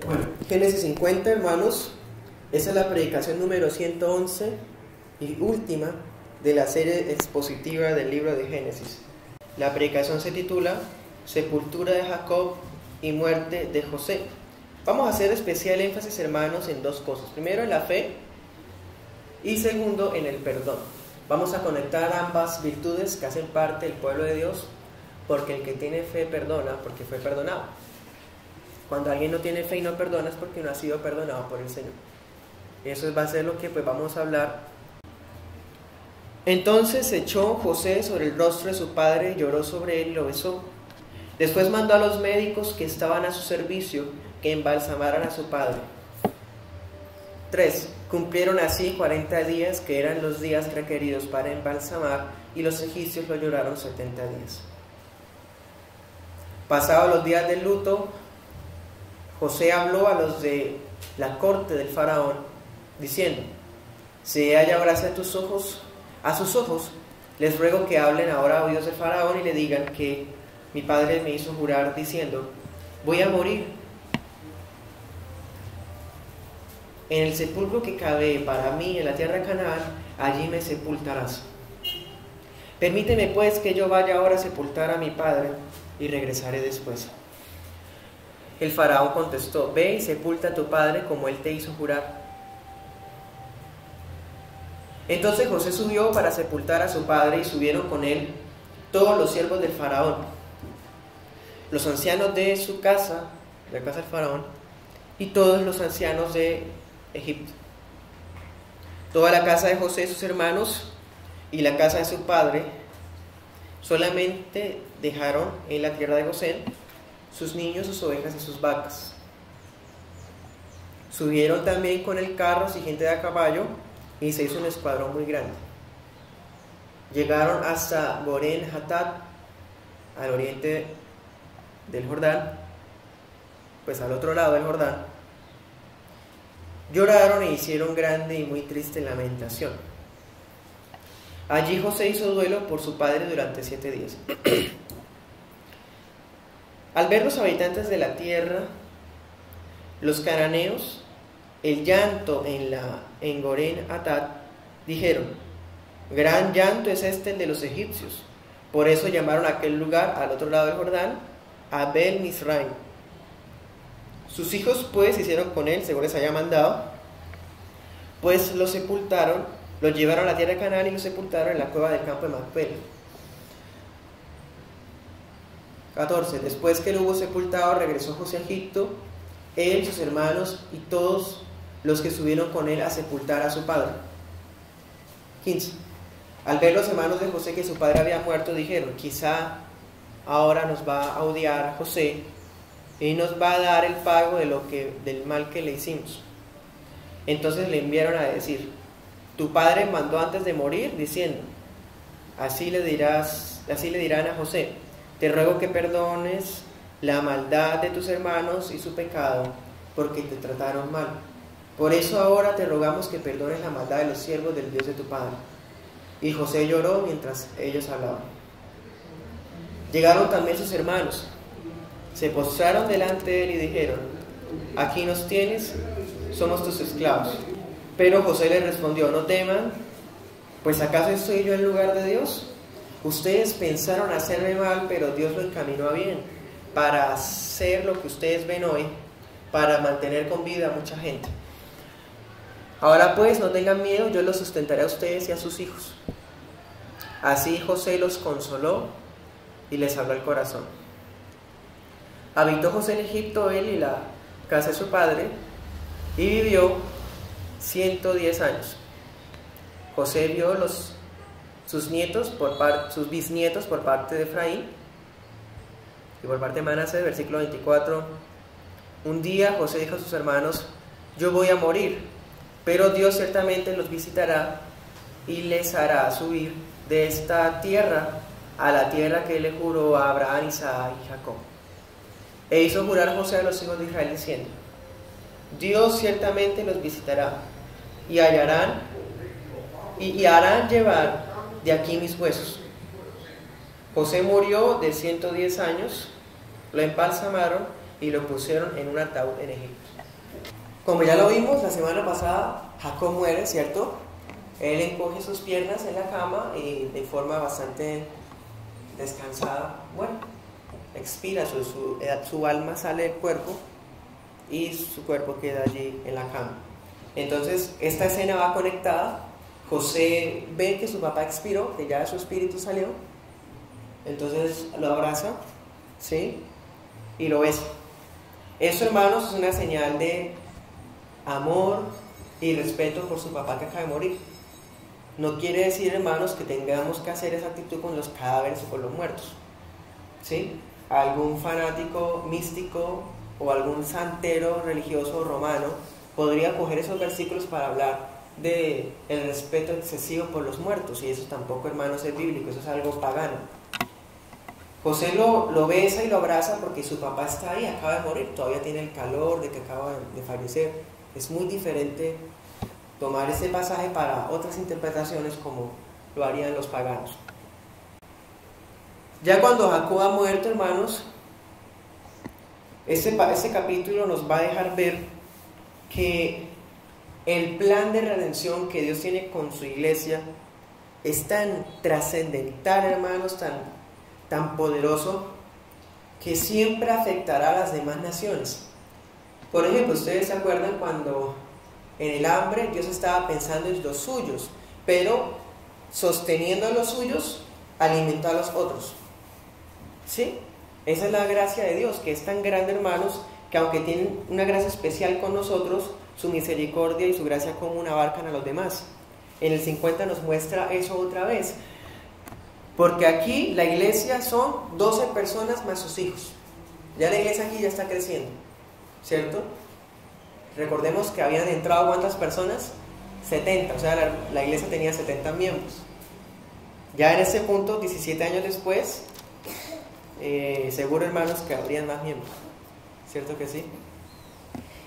Bueno, Génesis 50, hermanos, esa es la predicación número 111 y última de la serie expositiva del libro de Génesis. La predicación se titula Sepultura de Jacob y muerte de José. Vamos a hacer especial énfasis, hermanos, en dos cosas. Primero, en la fe y segundo, en el perdón. Vamos a conectar ambas virtudes que hacen parte del pueblo de Dios, porque el que tiene fe perdona porque fue perdonado. Cuando alguien no tiene fe y no perdona es porque no ha sido perdonado por el Señor. Eso va a ser lo que vamos a hablar. Entonces se echó José sobre el rostro de su padre, lloró sobre él y lo besó. Después mandó a los médicos que estaban a su servicio que embalsamaran a su padre. 3. Cumplieron así 40 días, que eran los días requeridos para embalsamar, y los egipcios lo lloraron 70 días. Pasados los días del luto, José habló a los de la corte del faraón, diciendo: si he hallado gracia a sus ojos, les ruego que hablen ahora a oídos del faraón y le digan que mi padre me hizo jurar diciendo: voy a morir. En el sepulcro que cavé para mí en la tierra de Canaán, allí me sepultarás. Permíteme pues que yo vaya ahora a sepultar a mi padre y regresaré después. El faraón contestó: ve y sepulta a tu padre como él te hizo jurar. Entonces José subió para sepultar a su padre, y subieron con él todos los siervos del faraón, los ancianos de su casa, de la casa del faraón, y todos los ancianos de Egipto. Toda la casa de José, sus hermanos, y la casa de su padre, solamente dejaron en la tierra de Gosén sus niños, sus ovejas y sus vacas. Subieron también con el carros y gente de a caballo, y se hizo un escuadrón muy grande. Llegaron hasta Goren Hatat, al oriente del Jordán, pues al otro lado del Jordán. Lloraron e hicieron grande y muy triste lamentación. Allí José hizo duelo por su padre durante 7 días. Al ver los habitantes de la tierra, los cananeos, el llanto en Goren Hatat, dijeron: gran llanto es este el de los egipcios. Por eso llamaron a aquel lugar, al otro lado del Jordán, Abel Misraim. Sus hijos pues hicieron con él según les haya mandado, pues lo sepultaron, lo llevaron a la tierra de Canaán y lo sepultaron en la cueva del campo de Macpela. 14. Después que lo hubo sepultado, regresó José a Egipto, él, sus hermanos y todos los que subieron con él a sepultar a su padre. 15. Al ver los hermanos de José que su padre había muerto, dijeron: quizá ahora nos va a odiar José y nos va a dar el pago del mal que le hicimos. Entonces le enviaron a decir: tu padre mandó antes de morir, diciendo: así le dirán a José: te ruego que perdones la maldad de tus hermanos y su pecado, porque te trataron mal. Por eso ahora te rogamos que perdones la maldad de los siervos del Dios de tu padre. Y José lloró mientras ellos hablaban. Llegaron también sus hermanos, se postraron delante de él y dijeron: aquí nos tienes, somos tus esclavos. Pero José les respondió: no teman, pues ¿acaso estoy yo en lugar de Dios? Ustedes pensaron hacerme mal, pero Dios lo encaminó a bien, para hacer lo que ustedes ven hoy, para mantener con vida a mucha gente. Ahora pues, no tengan miedo, yo los sustentaré a ustedes y a sus hijos. Así José los consoló y les habló el corazón. Habitó José en Egipto, él y la casa de su padre, y vivió 110 años. José vio sus bisnietos por parte de Efraín y por parte de Manasés. Versículo 24. Un día José dijo a sus hermanos: yo voy a morir, pero Dios ciertamente los visitará y les hará subir de esta tierra a la tierra que le juró a Abraham, Isaac y Jacob. E hizo jurar a José a los hijos de Israel diciendo: Dios ciertamente los visitará y harán llevar de aquí mis huesos. José murió de 110 años, lo embalsamaron y lo pusieron en un ataúd en Egipto. Como ya lo vimos la semana pasada, Jacob muere, ¿cierto? Él encoge sus piernas en la cama y de forma bastante descansada, bueno, expira, su alma sale del cuerpo y su cuerpo queda allí en la cama. Entonces esta escena va conectada. José ve que su papá expiró, que ya su espíritu salió, entonces lo abraza, ¿sí? Y lo besa. Eso, hermanos, es una señal de amor y respeto por su papá que acaba de morir. No quiere decir, hermanos, que tengamos que hacer esa actitud con los cadáveres o con los muertos, ¿sí? Algún fanático místico o algún santero religioso romano podría coger esos versículos para hablar de el respeto excesivo por los muertos, y eso tampoco, hermanos, es bíblico, eso es algo pagano. José lo besa y lo abraza porque su papá está ahí, acaba de morir, todavía tiene el calor de que acaba de fallecer. Es muy diferente tomar ese pasaje para otras interpretaciones como lo harían los paganos. Ya cuando Jacob ha muerto, hermanos, ese capítulo nos va a dejar ver que el plan de redención que Dios tiene con su iglesia es tan trascendental, hermanos, tan poderoso, que siempre afectará a las demás naciones. Por ejemplo, ustedes se acuerdan cuando en el hambre Dios estaba pensando en los suyos, pero sosteniendo a los suyos, alimentó a los otros. ¿Sí? Esa es la gracia de Dios, que es tan grande, hermanos, que aunque tienen una gracia especial con nosotros, su misericordia y su gracia común abarcan a los demás. En el 50 nos muestra eso otra vez, porque aquí la iglesia son 12 personas más sus hijos. Ya la iglesia aquí ya está creciendo, ¿cierto? Recordemos que habían entrado ¿cuántas personas? 70, o sea, la iglesia tenía 70 miembros. Ya en ese punto, 17 años después, seguro, hermanos, que habrían más miembros, ¿cierto que sí?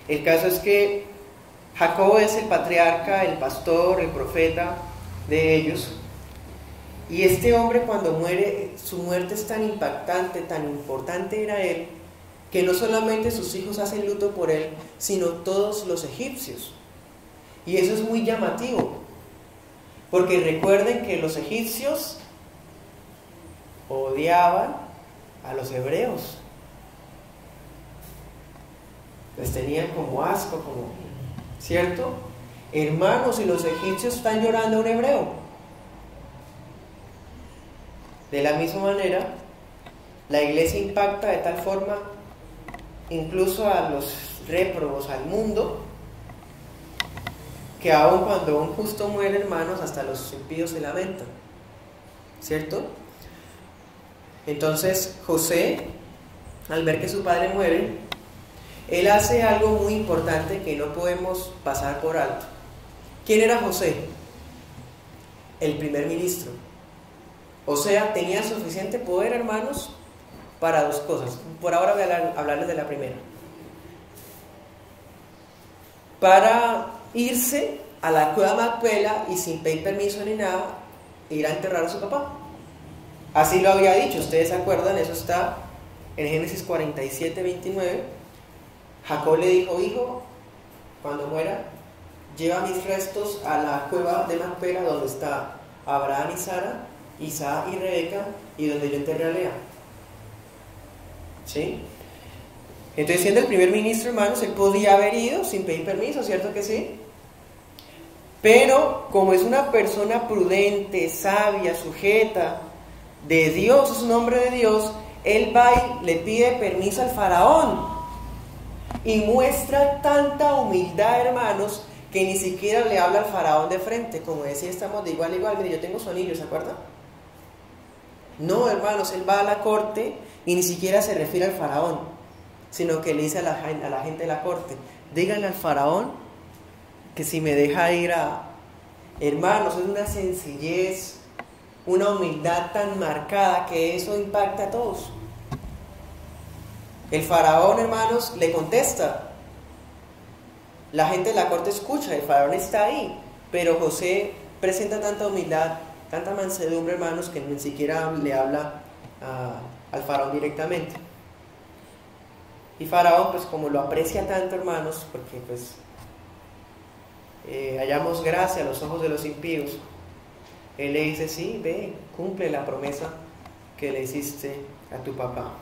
El caso es que Jacob es el patriarca, el pastor, el profeta de ellos, y este hombre, cuando muere, su muerte es tan impactante, tan importante era él, que no solamente sus hijos hacen luto por él, sino todos los egipcios. Y eso es muy llamativo, porque recuerden que los egipcios odiaban a los hebreos, les tenían como asco, ¿cierto? Hermanos, y los egipcios están llorando a un hebreo. De la misma manera, la iglesia impacta de tal forma incluso a los réprobos, al mundo, que aun cuando un justo muere, hermanos, hasta los impíos se lamentan, ¿cierto? Entonces José, al ver que su padre muere, él hace algo muy importante que no podemos pasar por alto. ¿Quién era José? El primer ministro. O sea, tenía suficiente poder, hermanos, para dos cosas. Por ahora voy a hablarles de la primera. Para irse a la cueva de Macpela y sin pedir permiso ni nada, ir a enterrar a su papá. Así lo había dicho, ustedes se acuerdan, eso está en Génesis 47, 29. Jacob le dijo: hijo, cuando muera, lleva mis restos a la cueva de Macpela, donde está Abraham y Sara, Isaac y Rebeca, y donde yo enterré a Lea. ¿Sí? Entonces, siendo el primer ministro, hermanos, él podía haber ido sin pedir permiso, ¿cierto que sí? Pero como es una persona prudente, sabia, sujeta de Dios, es un hombre de Dios, él va y le pide permiso al faraón y muestra tanta humildad, hermanos, que ni siquiera le habla al faraón de frente, como decía, estamos de igual a igual. Mire, yo tengo su anillo, ¿se acuerdan? No, hermanos, él va a la corte y ni siquiera se refiere al faraón, sino que le dice a la gente de la corte: díganle al faraón que si me deja ir a... Hermanos, es una sencillez, una humildad tan marcada que eso impacta a todos. El faraón, hermanos, le contesta. La gente de la corte escucha, el faraón está ahí, pero José presenta tanta humildad, tanta mansedumbre, hermanos, que ni siquiera le habla al faraón directamente. Y Faraón, pues como lo aprecia tanto, hermanos, porque pues hallamos gracia a los ojos de los impíos, él le dice, sí, ve, cumple la promesa que le hiciste a tu papá.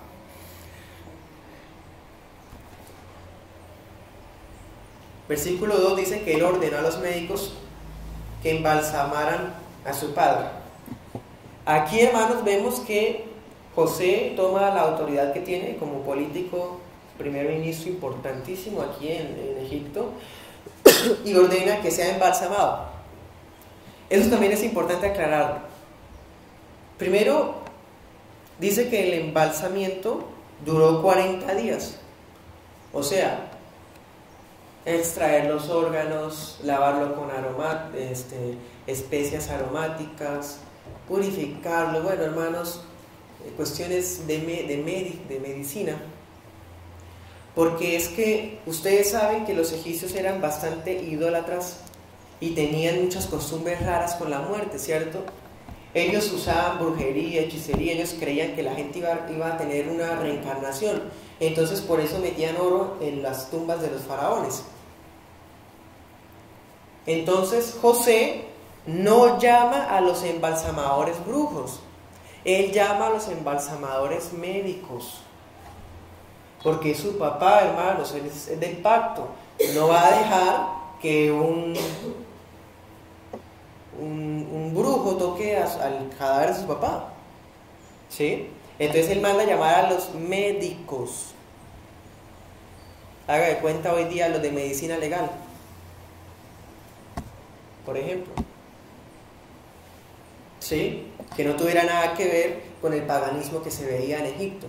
Versículo 2 dice que él ordenó a los médicos que embalsamaran a su padre. Aquí, hermanos, vemos que José toma la autoridad que tiene como político, primer ministro importantísimo aquí en Egipto, y ordena que sea embalsamado. Eso también es importante aclararlo. Primero, dice que el embalsamiento duró 40 días. O sea, extraer los órganos, lavarlo con especias aromáticas, purificarlo. Bueno, hermanos, cuestiones de medicina. Porque es que ustedes saben que los egipcios eran bastante idólatras y tenían muchas costumbres raras con la muerte, ¿cierto? Ellos usaban brujería, hechicería, ellos creían que la gente iba a tener una reencarnación. Entonces por eso metían oro en las tumbas de los faraones. Entonces José no llama a los embalsamadores brujos, él llama a los embalsamadores médicos. Porque es su papá, hermanos, él es del pacto. No va a dejar que un brujo toque al cadáver de su papá. ¿Sí? Entonces él manda a llamar a los médicos. Haga de cuenta hoy día los de medicina legal, por ejemplo. ¿Sí? Que no tuviera nada que ver con el paganismo que se veía en Egipto.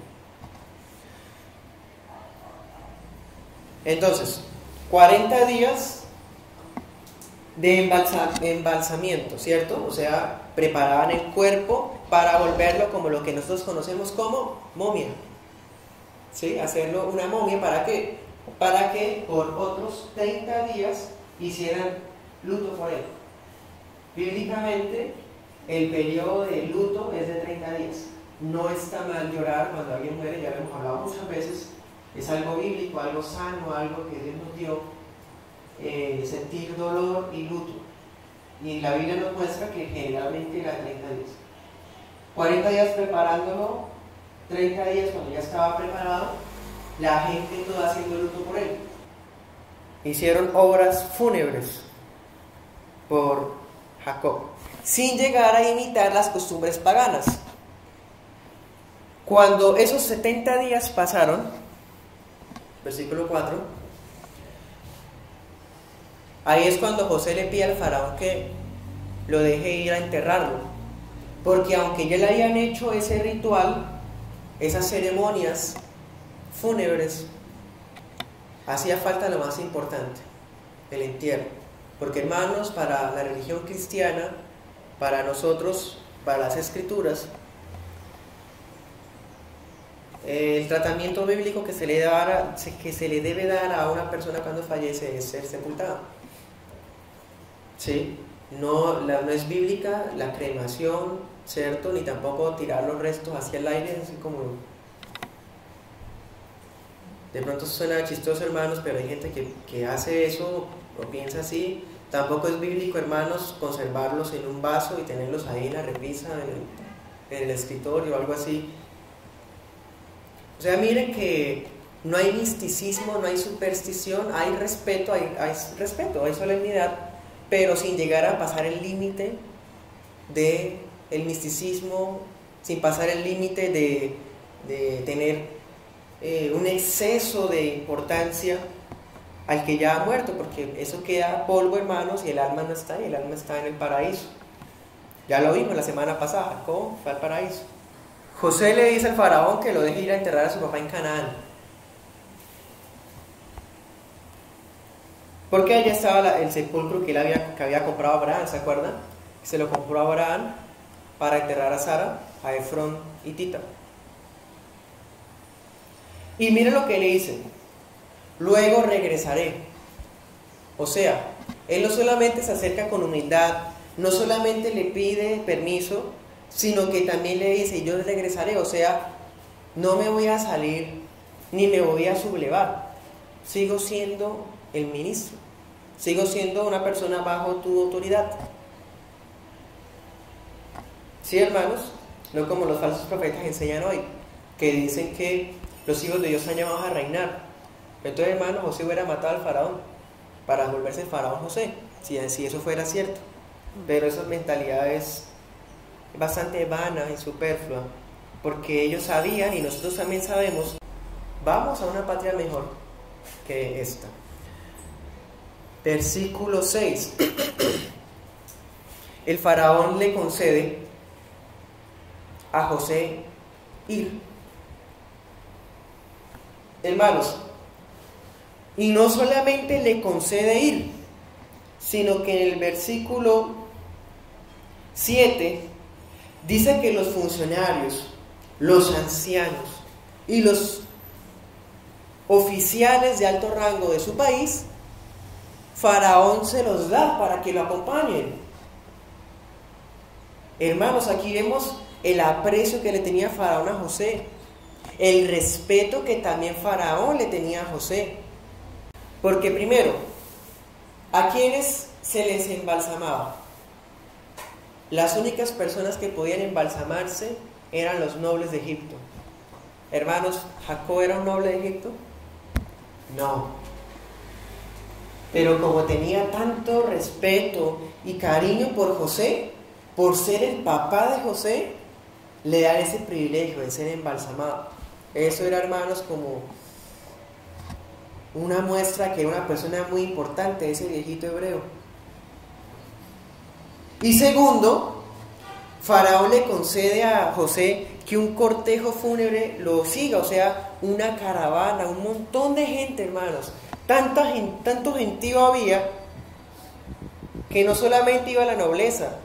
Entonces, 40 días de embalsamiento, ¿cierto? O sea, preparaban el cuerpo para volverlo como lo que nosotros conocemos como momia. ¿Sí? Hacerlo una momia, ¿para qué? Para que por otros 30 días hicieran luto por él. Bíblicamente, el periodo de luto es de 30 días. No está mal llorar cuando alguien muere, ya lo hemos hablado muchas veces. Es algo bíblico, algo sano, algo que Dios nos dio, sentir dolor y luto. Y la Biblia nos muestra que generalmente era 30 días. 40 días preparándolo, 30 días cuando ya estaba preparado, la gente toda haciendo luto por él. Hicieron obras fúnebres por Jacob, sin llegar a imitar las costumbres paganas. Cuando esos 70 días pasaron, versículo 4, ahí es cuando José le pide al faraón que lo deje ir a enterrarlo, porque aunque ya le habían hecho ese ritual, esas ceremonias fúnebres, hacía falta lo más importante, el entierro. Porque, hermanos, para la religión cristiana, para nosotros, para las escrituras, el tratamiento bíblico que se le debe dar a una persona cuando fallece es ser sepultado. ¿Sí? No es bíblica la cremación, ¿cierto? Ni tampoco tirar los restos hacia el aire, así como... De pronto suena chistoso, hermanos, pero hay gente que hace eso o piensa así. Tampoco es bíblico, hermanos, conservarlos en un vaso y tenerlos ahí en la repisa, en el escritorio o algo así. O sea, miren que no hay misticismo, no hay superstición, hay respeto, hay solemnidad, pero sin llegar a pasar el límite del misticismo, sin pasar el límite de tener un exceso de importancia al que ya ha muerto, porque eso queda polvo, hermanos, y el alma no está ahí, el alma está en el paraíso. Ya lo vimos la semana pasada, Jacob fue al paraíso. José le dice al faraón que lo deje ir a enterrar a su papá en Canaán, porque allá estaba el sepulcro que había comprado Abraham, ¿se acuerdan? Se lo compró a Abraham para enterrar a Sara, a Efrón y Tita. Y miren lo que le dice: luego regresaré. O sea, él no solamente se acerca con humildad, no solamente le pide permiso, sino que también le dice: yo regresaré. O sea, no me voy a salir ni me voy a sublevar. Sigo siendo el ministro. Sigo siendo una persona bajo tu autoridad. Sí, hermanos, no como los falsos profetas enseñan hoy, que dicen que los hijos de Dios han llamado a reinar. Entonces, hermanos, José hubiera matado al faraón para volverse el faraón José, si eso fuera cierto. Pero esa mentalidad es bastante vana y superflua, porque ellos sabían, y nosotros también sabemos, vamos a una patria mejor que esta. Versículo 6. El faraón le concede a José ir. Hermanos, y no solamente le concede ir, sino que en el versículo 7 dice que los funcionarios, los ancianos y los oficiales de alto rango de su país, Faraón se los da para que lo acompañen. Hermanos, aquí vemos el aprecio que le tenía Faraón a José, el respeto que también Faraón le tenía a José. Porque primero, ¿a quiénes se les embalsamaba? Las únicas personas que podían embalsamarse eran los nobles de Egipto. Hermanos, ¿Jacob era un noble de Egipto? No. Pero como tenía tanto respeto y cariño por José, por ser el papá de José, le dan ese privilegio de ser embalsamado. Eso era, hermanos, como una muestra que era una persona muy importante, ese viejito hebreo. Y segundo, Faraón le concede a José que un cortejo fúnebre lo siga, o sea, una caravana, un montón de gente, hermanos. Tanto gentío había que no solamente iba la nobleza.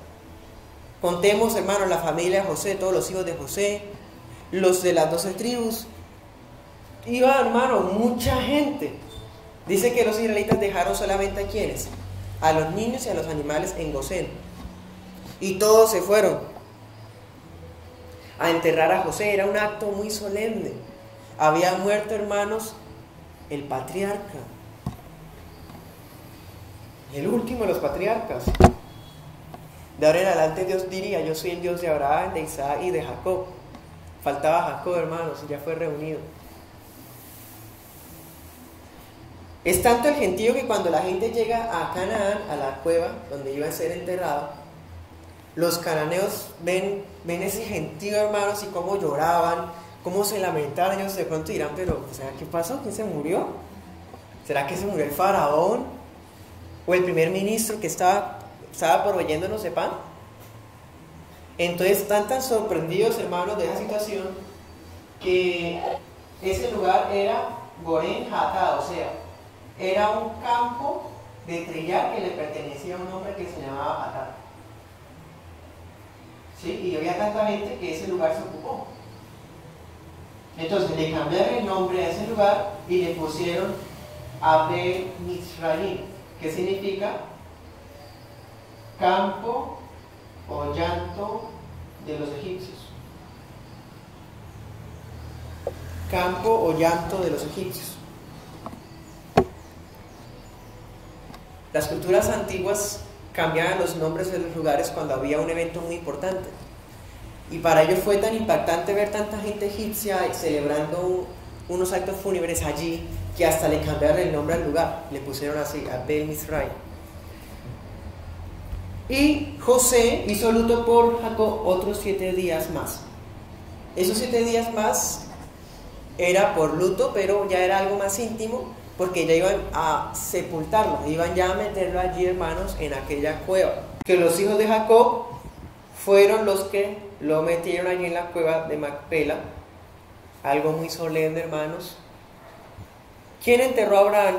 Contemos, hermanos, la familia de José, todos los hijos de José, los de las 12 tribus. Iba, hermano, mucha gente. Dice que los israelitas dejaron solamente a quienes, a los niños y a los animales en Gosén. Y todos se fueron a enterrar a José. Era un acto muy solemne. Había muerto, hermanos, el patriarca, el último de los patriarcas. De ahora en adelante Dios diría: yo soy el Dios de Abraham, de Isaac y de Jacob. Faltaba Jacob, hermanos, ya fue reunido. Es tanto el gentío que cuando la gente llega a Canaán, a la cueva donde iba a ser enterrado, los cananeos ven ese gentío, hermanos, y cómo lloraban, cómo se lamentaban. Ellos de pronto dirán: pero, o sea, ¿qué pasó? ¿Quién se murió? ¿Será que se murió el faraón? ¿O el primer ministro que estaba proveyéndonos de pan? Entonces están tan sorprendidos, hermanos, de esa situación, que ese lugar era Gorén Hatá, o sea, era un campo de trillar que le pertenecía a un hombre que se llamaba Hatá. ¿Sí? Y había tanta gente que ese lugar se ocupó. Entonces le cambiaron el nombre a ese lugar y le pusieron Abel Mizraim, que significa campo o llanto de los egipcios. Campo o llanto de los egipcios. Las culturas antiguas cambiaban los nombres de los lugares cuando había un evento muy importante. Y para ellos fue tan impactante ver tanta gente egipcia celebrando unos actos fúnebres allí, que hasta le cambiaron el nombre al lugar. Le pusieron así, Abel Mizraim. Y José hizo luto por Jacob otros 7 días más. Esos 7 días más era por luto, pero ya era algo más íntimo, porque ya iban a sepultarlo, iban ya a meterlo allí, hermanos, en aquella cueva. Que los hijos de Jacob fueron los que lo metieron allí en la cueva de Macpela. Algo muy solemne, hermanos. ¿Quién enterró a Abraham?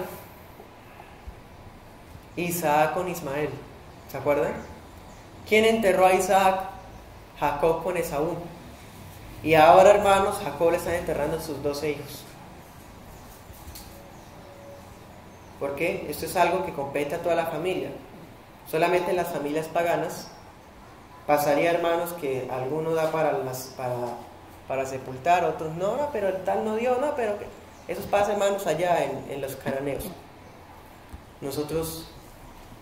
Isaac con Ismael. ¿Se acuerdan? ¿Quién enterró a Isaac? Jacob con Esaú. Y ahora, hermanos, Jacob le están enterrando a sus 12 hijos. ¿Por qué? Esto es algo que compete a toda la familia. Solamente en las familias paganas pasaría, hermanos, que alguno da para sepultar, otros no, pero el tal no dio, no, pero Eso pasa, hermanos, allá en los cananeos. Nosotros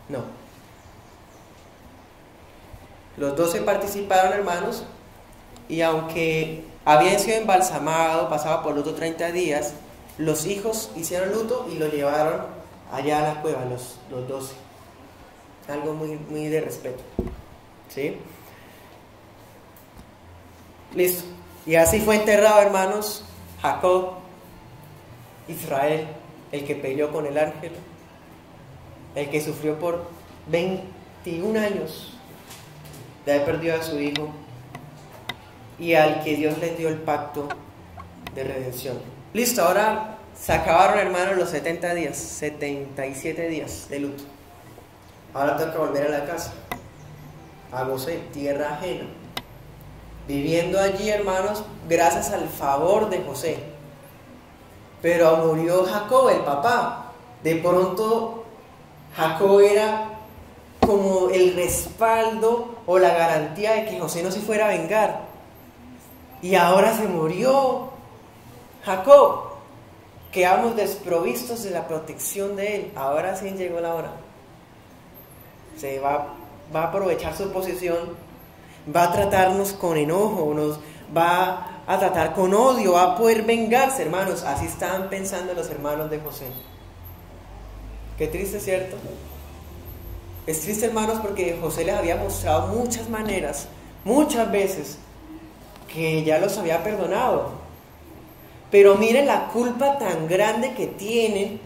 no. Los 12 participaron, hermanos, y aunque habían sido embalsamados, pasaba por luto 30 días, los hijos hicieron luto y lo llevaron allá a la cueva, los 12. Algo muy de respeto. ¿Sí? Listo. Y así fue enterrado, hermanos, Jacob, Israel, el que peleó con el ángel, el que sufrió por 21 años de haber perdido a su hijo, y al que Dios les dio el pacto de redención. Listo, ahora se acabaron, hermanos, los 70 días, 77 días de luto. Ahora toca volver a la casa, a Gosén, tierra ajena, viviendo allí, hermanos, gracias al favor de José. Pero murió Jacob, el papá. De pronto Jacob era como el respaldo o la garantía de que José no se fuera a vengar. Y ahora se murió Jacob. Quedamos desprovistos de la protección de él. Ahora sí llegó la hora. Se va a aprovechar su posición, va a tratarnos con enojo, nos va a tratar con odio, va a poder vengarse, hermanos. Así estaban pensando los hermanos de José. Qué triste, ¿cierto? Es triste, hermanos, porque José les había mostrado muchas maneras, muchas veces, que ya los había perdonado. Pero miren la culpa tan grande que tienen,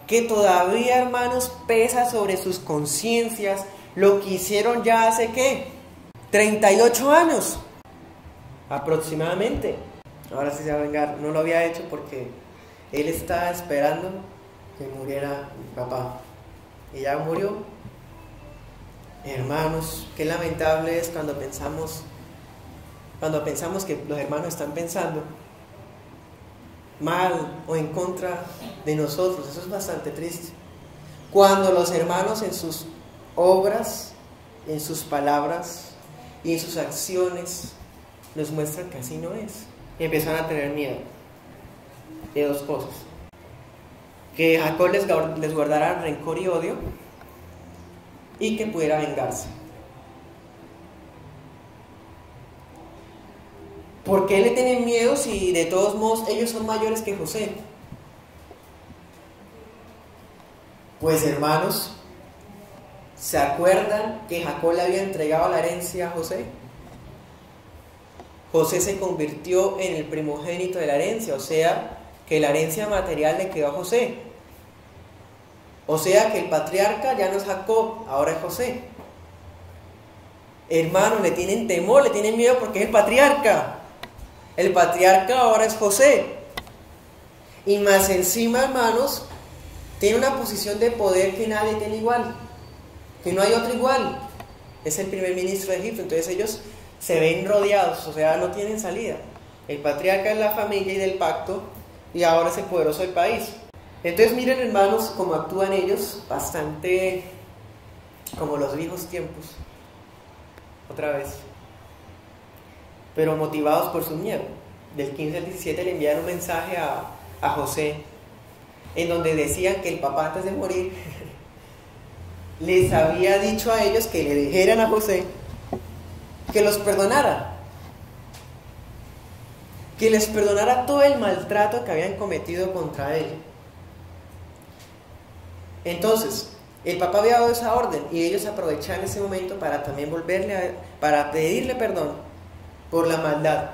que todavía, hermanos, pesa sobre sus conciencias lo que hicieron ya hace, ¿qué? 38 años aproximadamente. Ahora sí se va a vengar. No lo había hecho porque él estaba esperando que muriera mi papá, y ya murió. Hermanos, qué lamentable es cuando pensamos que los hermanos están pensando mal o en contra de nosotros. Eso es bastante triste. Cuando los hermanos en sus obras, en sus palabras y en sus acciones nos muestran que así no es, y empiezan a tener miedo de dos cosas: que Jacob les guardara rencor y odio, y que pudiera vengarse. ¿Por qué le tienen miedo si de todos modos ellos son mayores que José? Pues, hermanos, ¿se acuerdan que Jacob le había entregado la herencia a José? José se convirtió en el primogénito de la herencia, o sea, que la herencia material le quedó a José. O sea, que el patriarca ya no es Jacob, ahora es José. Hermanos, le tienen temor, le tienen miedo porque es el patriarca. El patriarca ahora es José. Y más encima, hermanos, tiene una posición de poder que nadie tiene igual, que no hay otro igual. Es el primer ministro de Egipto. Entonces ellos se ven rodeados, o sea, no tienen salida. El patriarca es la familia y del pacto, y ahora es el poderoso del país. Entonces miren, hermanos, cómo actúan ellos, bastante como los viejos tiempos, otra vez, pero motivados por su miedo. Del 15 al 17 le enviaron un mensaje a José, en donde decían que el papá, antes de morir, les había dicho a ellos que le dijeran a José que los perdonara, que les perdonara todo el maltrato que habían cometido contra él. Entonces, el papá había dado esa orden, y ellos aprovecharon ese momento para también para pedirle perdón por la maldad.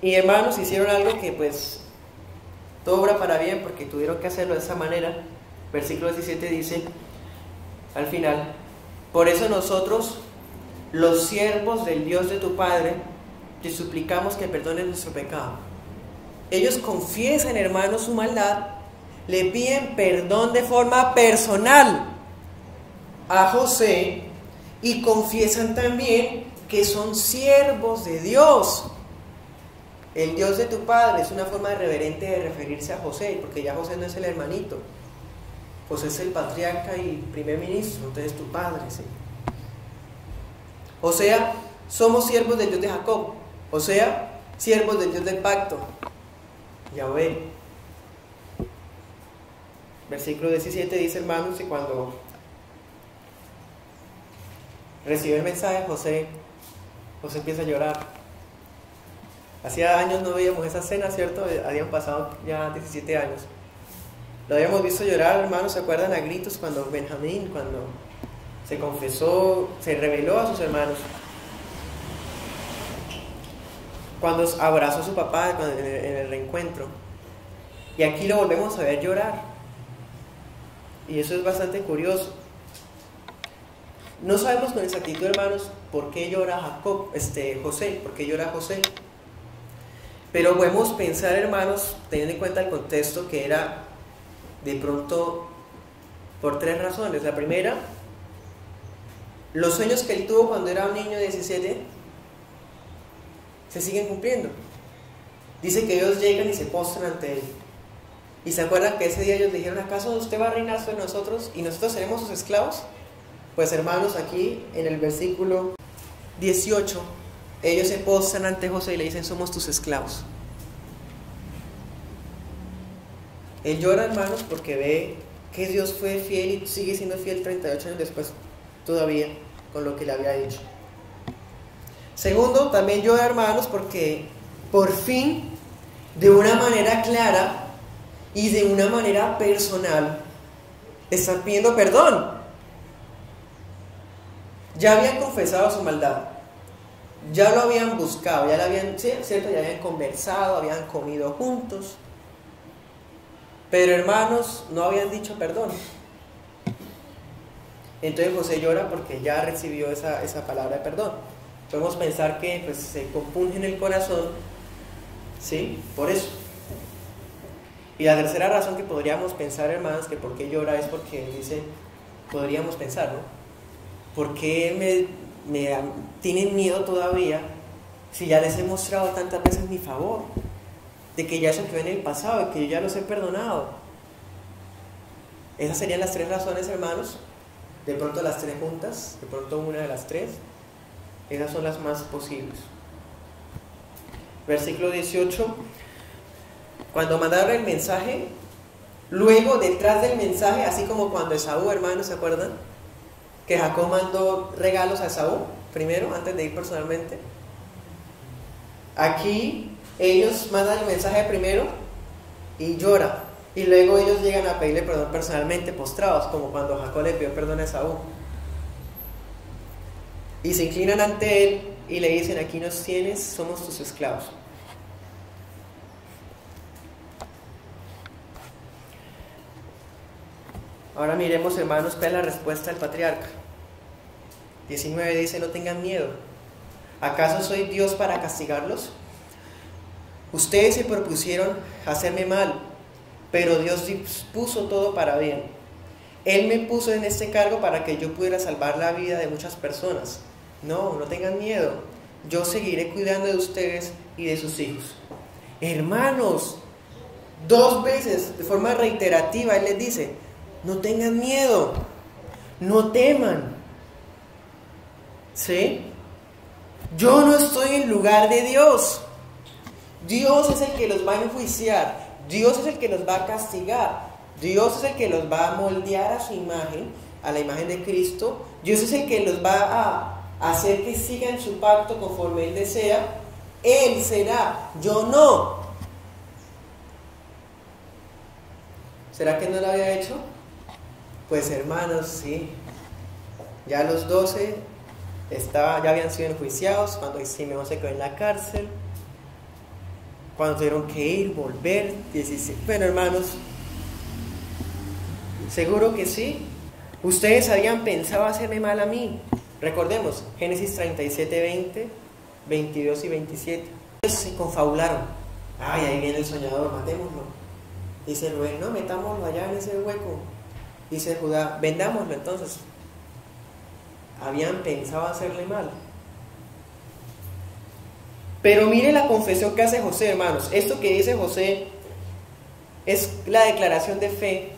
Y, hermanos, hicieron algo que pues todo obra para bien, porque tuvieron que hacerlo de esa manera. Versículo 17 dice al final: por eso nosotros, los siervos del Dios de tu Padre, te suplicamos que perdones nuestro pecado. Ellos confiesan, hermanos, su maldad, le piden perdón de forma personal a José, y confiesan también que son siervos de Dios. El Dios de tu Padre es una forma reverente de referirse a José, porque ya José no es el hermanito, José es el patriarca y primer ministro, entonces tu padre, ¿sí? O sea, somos siervos del Dios de Jacob, o sea, siervos del Dios del pacto, Yahvé. Versículo 17 dice, hermanos, que cuando recibió el mensaje José empieza a llorar. Hacía años no veíamos esa escena, ¿cierto? Habían pasado ya 17 años. Lo habíamos visto llorar, hermanos, ¿se acuerdan? A gritos cuando Benjamín, cuando se confesó, se reveló a sus hermanos. Cuando abrazó a su papá en el reencuentro. Y aquí lo volvemos a ver llorar. Y eso es bastante curioso. No sabemos con exactitud, hermanos, por qué llora José, por qué llora José. Pero podemos pensar, hermanos, teniendo en cuenta el contexto, que era de pronto por 3 razones. La primera, los sueños que él tuvo cuando era un niño de 17 se siguen cumpliendo. Dice que ellos llegan y se postran ante él. Y se acuerdan que ese día ellos dijeron, ¿acaso usted va a reinar sobre nosotros y nosotros seremos sus esclavos? Pues hermanos, aquí en el versículo 18, ellos se postran ante José y le dicen, somos tus esclavos. Él llora, hermanos, porque ve que Dios fue fiel y sigue siendo fiel 38 años después todavía con lo que le había dicho. Segundo, también llora, hermanos, porque por fin, de una manera clara y de una manera personal, están pidiendo perdón. Ya habían confesado su maldad, ya lo habían buscado, ya lo habían, sí, ¿cierto? Ya habían conversado, habían comido juntos, pero hermanos, no habían dicho perdón. Entonces José llora porque ya recibió esa palabra de perdón. Podemos pensar que pues, se compunge en el corazón, ¿sí? Por eso. Y la tercera razón que podríamos pensar, hermanos, que por qué llora es porque dice, podríamos pensar, ¿no? ¿Por qué me tienen miedo todavía si ya les he mostrado tantas veces mi favor? De que ya eso quedó en el pasado, de que yo ya los he perdonado. Esas serían las 3 razones, hermanos. De pronto las 3 juntas, de pronto una de las 3. Esas son las más posibles. Versículo 18. Cuando mandaron el mensaje, luego detrás del mensaje, así como cuando Esaú, hermanos, ¿se acuerdan? Que Jacob mandó regalos a Esaú primero, antes de ir personalmente. Aquí ellos mandan el mensaje primero y llora. Y luego ellos llegan a pedirle perdón personalmente, postrados, como cuando Jacob le pidió perdón a Esaú. Y se inclinan ante él y le dicen, aquí nos tienes, somos tus esclavos. Ahora miremos, hermanos, cuál es la respuesta del patriarca. 19 dice, no tengan miedo. ¿Acaso soy Dios para castigarlos? Ustedes se propusieron hacerme mal, pero Dios dispuso todo para bien. Él me puso en este cargo para que yo pudiera salvar la vida de muchas personas. No tengan miedo. Yo seguiré cuidando de ustedes y de sus hijos. Hermanos, 2 veces, de forma reiterativa, Él les dice, no tengan miedo, no teman. ¿Sí? Yo no estoy en lugar de Dios. Dios es el que los va a enjuiciar. Dios es el que los va a castigar. Dios es el que los va a moldear a su imagen, a la imagen de Cristo. Dios es el que los va a hacer que sigan su pacto conforme Él desea. Él será, yo no. ¿Será que no lo había hecho? Pues hermanos, sí. Ya los 12 ya habían sido enjuiciados cuando Simeón se quedó en la cárcel, cuando tuvieron que ir, volver, 16. Bueno, hermanos, seguro que sí. Ustedes habían pensado hacerme mal a mí. Recordemos, Génesis 37, 20, 22 y 27. Ellos se confabularon. Ay, ahí viene el soñador, matémoslo. Dice Rubén, no, metámoslo allá en ese hueco. Dice Judá, vendámoslo entonces. Habían pensado hacerle mal. Pero mire la confesión que hace José, hermanos. Esto que dice José es la declaración de fe.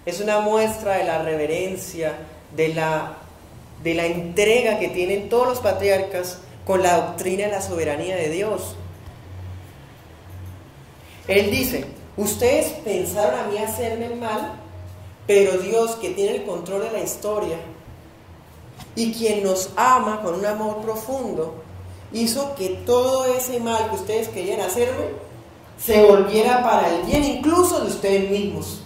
Es una muestra de la reverencia, de la entrega que tienen todos los patriarcas con la doctrina de la soberanía de Dios. Él dice, Ustedes pensaron a mí hacerme mal, pero Dios, que tiene el control de la historia y quien nos ama con un amor profundo, hizo que todo ese mal que ustedes querían hacerme se volviera para el bien incluso de ustedes mismos.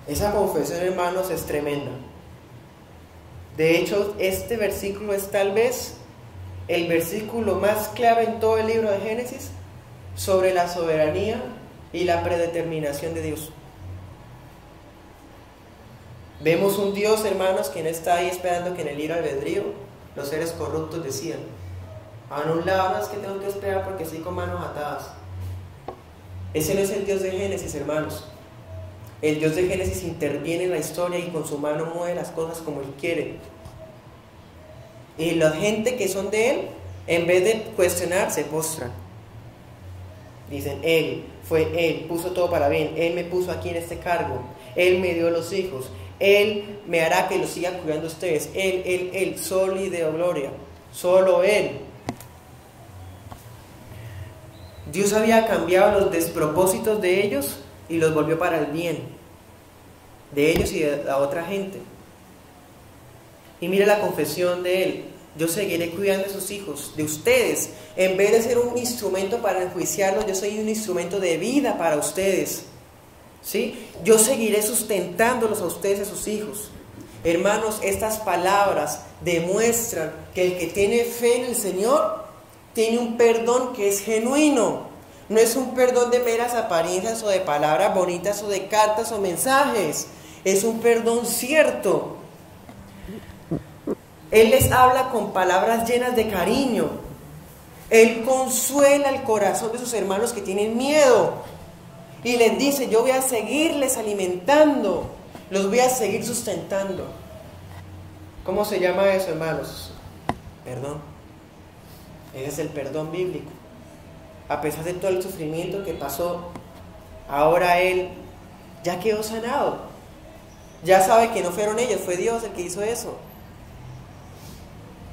Esa confesión, hermanos, es tremenda. De hecho, este versículo es tal vez el versículo más clave en todo el libro de Génesis sobre la soberanía y la predeterminación de Dios. Vemos un Dios, hermanos, que no está ahí esperando que en el libre albedrío los seres corruptos decidan. A un lado, no es que tengo que esperar porque estoy con manos atadas. Ese no es el Dios de Génesis, hermanos. El Dios de Génesis interviene en la historia y con su mano mueve las cosas como Él quiere. Y la gente que son de Él, en vez de cuestionar, se postran. Dicen, Él puso todo para bien, Él me puso aquí en este cargo, Él me dio los hijos, Él me hará que los siga cuidando ustedes, Él, solo y de gloria, solo Él. Dios había cambiado los despropósitos de ellos y los volvió para el bien de ellos y de la otra gente. Y mire la confesión de Él: yo seguiré cuidando de sus hijos, de ustedes. En vez de ser un instrumento para enjuiciarlos, yo soy un instrumento de vida para ustedes, ¿sí? Yo seguiré sustentándolos a ustedes y a sus hijos. Hermanos, estas palabras demuestran que el que tiene fe en el Señor tiene un perdón que es genuino. No es un perdón de meras apariencias o de palabras bonitas o de cartas o mensajes. Es un perdón cierto. Él les habla con palabras llenas de cariño. Él consuela el corazón de sus hermanos que tienen miedo. Y les dice, yo voy a seguirles alimentando, los voy a seguir sustentando. ¿Cómo se llama eso, hermanos? Perdón. Ese es el perdón bíblico. A pesar de todo el sufrimiento que pasó, ahora Él ya quedó sanado. Ya sabe que no fueron ellos, fue Dios el que hizo eso.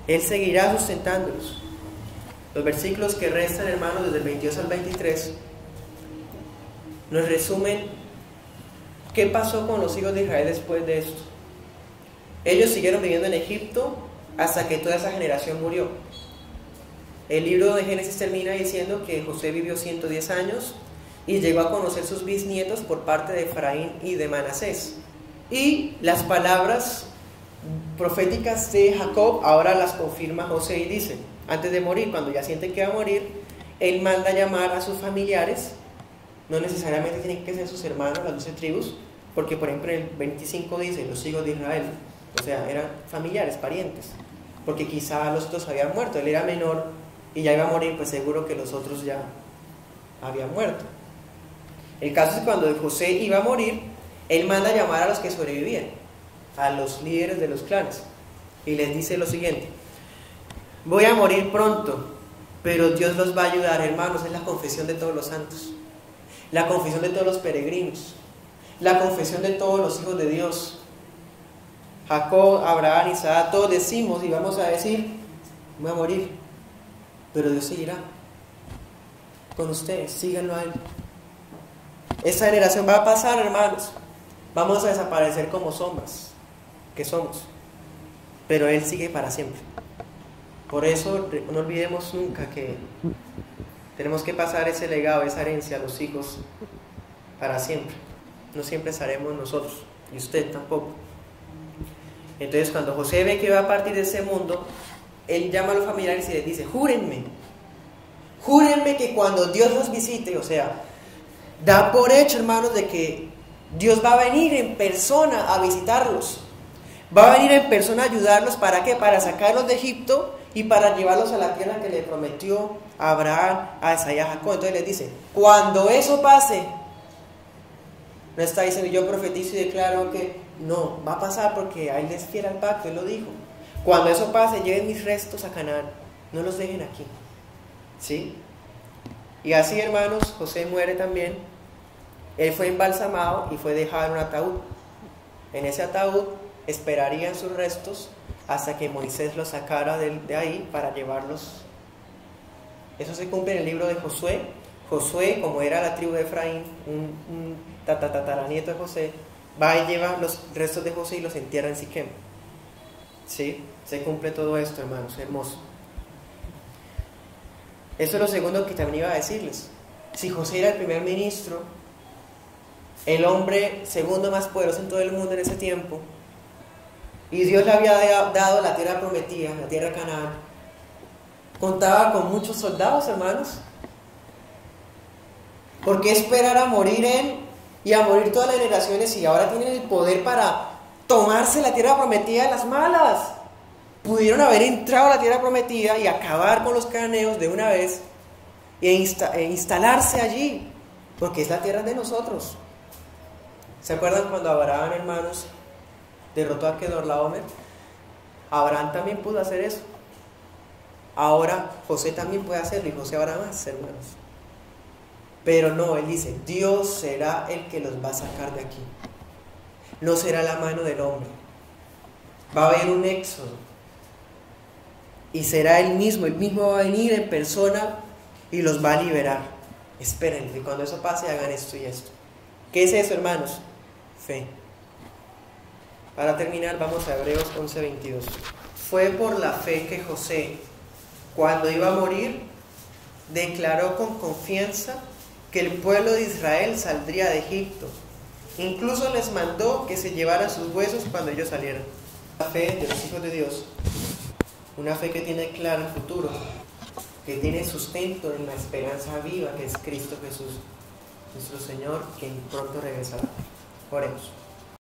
Él seguirá sustentándolos. Los versículos que restan, hermanos, desde el 22 al 23, nos resumen qué pasó con los hijos de Israel después de esto. Ellos siguieron viviendo en Egipto hasta que toda esa generación murió. El libro de Génesis termina diciendo que José vivió 110 años y llegó a conocer sus bisnietos por parte de Efraín y de Manasés. Y las palabras proféticas de Jacob ahora las confirma José y dice, antes de morir, cuando ya siente que va a morir, él manda llamar a sus familiares. No necesariamente tienen que ser sus hermanos, las 12 tribus, porque por ejemplo en el 25 dice los hijos de Israel, o sea, eran familiares, parientes, porque quizá los otros habían muerto, él era menor y ya iba a morir, pues seguro que los otros ya habían muerto. El caso es que cuando José iba a morir, él manda llamar a los que sobrevivían, a los líderes de los clanes, y les dice lo siguiente: voy a morir pronto, pero Dios los va a ayudar. Hermanos, es la confesión de todos los santos, la confesión de todos los peregrinos, la confesión de todos los hijos de Dios. Jacob, Abraham, Isaac, todos decimos y vamos a decir, voy a morir, pero Dios seguirá con ustedes, síganlo a Él. Esta generación va a pasar, hermanos, vamos a desaparecer como sombras que somos, pero Él sigue para siempre. Por eso no olvidemos nunca que tenemos que pasar ese legado, esa herencia a los hijos para siempre. No siempre estaremos nosotros, y usted tampoco. Entonces cuando José ve que va a partir de ese mundo, él llama a los familiares y les dice, júrenme que cuando Dios los visite, o sea, da por hecho, hermanos, de que Dios va a venir en persona a visitarlos, va a venir en persona a ayudarlos. ¿Para qué? Para sacarlos de Egipto y para llevarlos a la tierra que le prometió a Abraham, a Isaac y a Jacob. Entonces les dice, cuando eso pase, no está diciendo yo profetizo y declaro que no, va a pasar porque ahí les fiel al pacto, Él lo dijo. Cuando eso pase, lleven mis restos a Canaán, no los dejen aquí, ¿sí? Y así, hermanos, José muere también. Él fue embalsamado y fue dejado en un ataúd. En ese ataúd esperarían sus restos hasta que Moisés los sacara de ahí para llevarlos. Eso se cumple en el libro de Josué. Josué, como era la tribu de Efraín, un tataranieto de José, va y lleva los restos de José y los entierra en Siquem. ¿Sí? Se cumple todo esto, hermanos, hermoso. Eso es lo segundo que también iba a decirles. Si José era el primer ministro, el hombre segundo más poderoso en todo el mundo en ese tiempo, y Dios le había dado la tierra prometida, la tierra de Canaán, contaba con muchos soldados, hermanos. ¿Por qué esperar a morir él y a morir todas las generaciones si ahora tienen el poder para tomarse la tierra prometida de las malas? Pudieron haber entrado a la tierra prometida y acabar con los cananeos de una vez e instalarse allí, porque es la tierra de nosotros. ¿Se acuerdan cuando Abraham, hermanos, derrotó a Kedorlaomer? Abraham también pudo hacer eso. Ahora José también puede hacerlo, y José habrá más, hermanos. Pero no, él dice, Dios será el que los va a sacar de aquí. No será la mano del hombre. Va a haber un éxodo. Y será él mismo va a venir en persona y los va a liberar. Esperen, que cuando eso pase hagan esto y esto. ¿Qué es eso, hermanos? Fe. Para terminar, vamos a Hebreos 11:22. Fue por la fe que José, cuando iba a morir, declaró con confianza que el pueblo de Israel saldría de Egipto. Incluso les mandó que se llevaran sus huesos cuando ellos salieran. La fe de los hijos de Dios, una fe que tiene claro el futuro, que tiene sustento en la esperanza viva que es Cristo Jesús, nuestro Señor, quien pronto regresará. Oremos.